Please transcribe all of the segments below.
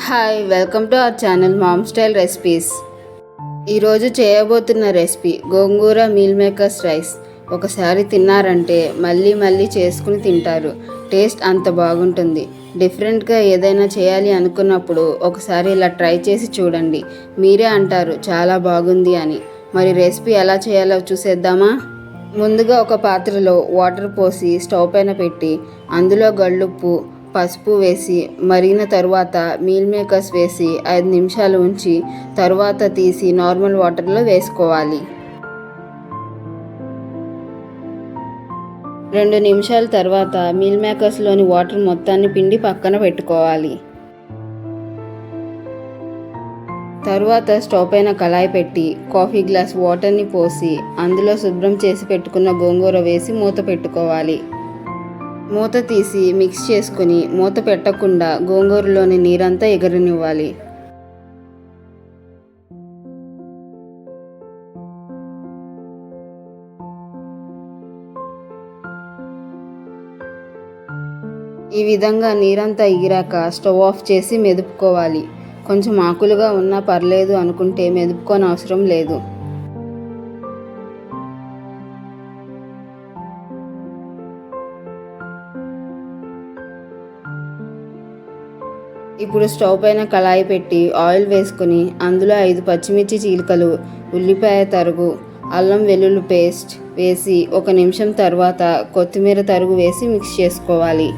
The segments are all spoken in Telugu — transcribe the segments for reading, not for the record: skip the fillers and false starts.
Hi, welcome to our channel ma'am style recipes. ఈరోజు చేయబోతున్న రెసిపీ గోంగూర మీల్ మేకర్స్ రైస్. ఒకసారి తిన్నారంటే మళ్ళీ మళ్ళీ చేసుకుని తింటారు. టేస్ట్ అంత బాగుంటుంది. డిఫరెంట్గా ఏదైనా చేయాలి అనుకున్నప్పుడు ఒకసారి ఇలా ట్రై చేసి చూడండి. మీరే అంటారు చాలా బాగుంది అని. మరి రెసిపీ ఎలా చేయాలో చూసేద్దామా? ముందుగా ఒక పాత్రలో వాటర్ పోసి స్టవ్ పైన పెట్టి అందులో గళ్ళుప్పు, పసుపు వేసి మరిగిన తరువాత మీల్ మేకర్స్ వేసి 5 నిమిషాలు ఉంచి తరువాత తీసి నార్మల్ వాటర్లో వేసుకోవాలి. 2 నిమిషాల తర్వాత మీల్ మేకర్స్లోని వాటర్ మొత్తాన్ని పిండి పక్కన పెట్టుకోవాలి. తరువాత స్టవ్ పైన కళాయి పెట్టి కాఫీ గ్లాస్ వాటర్ని పోసి అందులో శుభ్రం చేసి పెట్టుకున్న గోంగూర వేసి మూత పెట్టుకోవాలి. మూత తీసి మిక్స్ చేసుకుని మూత పెట్టకుండా గోంగూరలోని నీరంతా ఎగరనివ్వాలి. ఈ విధంగా నీరంతా ఎగిరాక స్టవ్ ఆఫ్ చేసి మెదుపుకోవాలి. కొంచెం ఆకులుగా ఉన్నా పర్లేదు అనుకుంటే మెదుపుకోని అవసరం లేదు. ఇప్పుడు స్టవ్ పైన కళాయి పెట్టి ఆయిల్ వేసుకొని అందులో 5 పచ్చిమిర్చి చీలికలు, ఉల్లిపాయ తరుగు, అల్లం వెల్లుల్లి పేస్ట్ వేసి 1 నిమిషం తర్వాత కొత్తిమీర తరుగు వేసి మిక్స్ చేసుకోవాలి.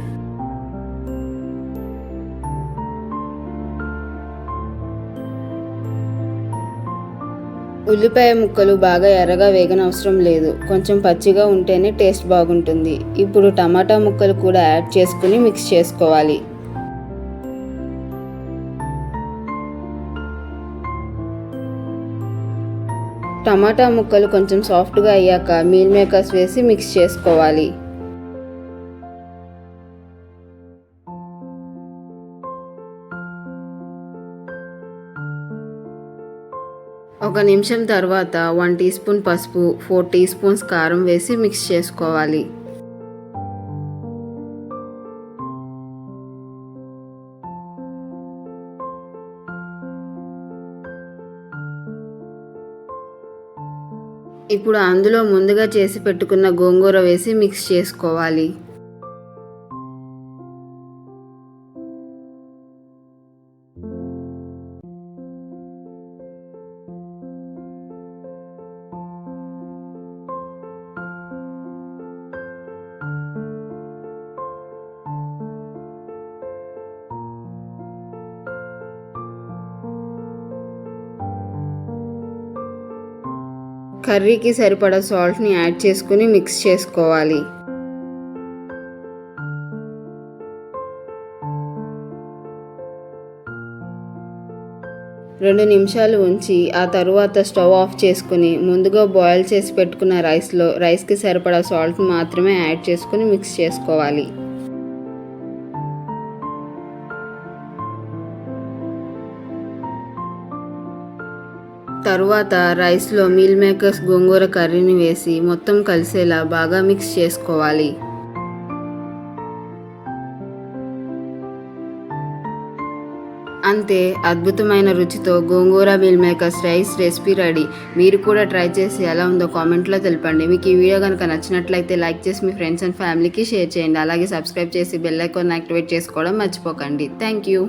ఉల్లిపాయ ముక్కలు బాగా ఎర్రగా వేగనవసరం లేదు. కొంచెం పచ్చిగా ఉంటేనే టేస్ట్ బాగుంటుంది. ఇప్పుడు టమాటా ముక్కలు కూడా యాడ్ చేసుకుని మిక్స్ చేసుకోవాలి. టమాటా ముక్కలు కొంచెం సాఫ్ట్గా అయ్యాక మీల్ మేకర్స్ వేసి మిక్స్ చేసుకోవాలి. ఒక నిమిషం తర్వాత 1 టీ స్పూన్ పసుపు, 4 టీ స్పూన్స్ కారం వేసి మిక్స్ చేసుకోవాలి. ఇప్పుడు అందులో ముందుగా చేసి పెట్టుకున్న గోంగూర వేసి మిక్స్ చేసుకోవాలి. కర్రీకి సరిపడా సాల్ట్ని యాడ్ చేసుకుని మిక్స్ చేసుకోవాలి. రెండు నిమిషాలు ఉంచి ఆ తరువాత స్టవ్ ఆఫ్ చేసుకుని ముందుగా బాయిల్ చేసి పెట్టుకున్న రైస్కి సరిపడా సాల్ట్ మాత్రమే యాడ్ చేసుకుని మిక్స్ చేసుకోవాలి. తరువాత రైస్లో మీల్ మేకర్స్ గోంగూర కర్రీని వేసి మొత్తం కలిసేలా బాగా మిక్స్ చేసుకోవాలి. అంతే, అద్భుతమైన రుచితో gongura meal makers rice recipe ready. మీరు కూడా ట్రై చేసి ఎలా ఉందో కామెంట్లో తెలపండి. మీకు ఈ వీడియో కనుక నచ్చినట్లయితే లైక్ చేసి మీ ఫ్రెండ్స్ అండ్ ఫ్యామిలీకి షేర్ చేయండి. అలాగే సబ్స్క్రైబ్ చేసి బెల్ ఐకాన్ యాక్టివేట్ చేసుకోవడం మర్చిపోకండి. Thank you.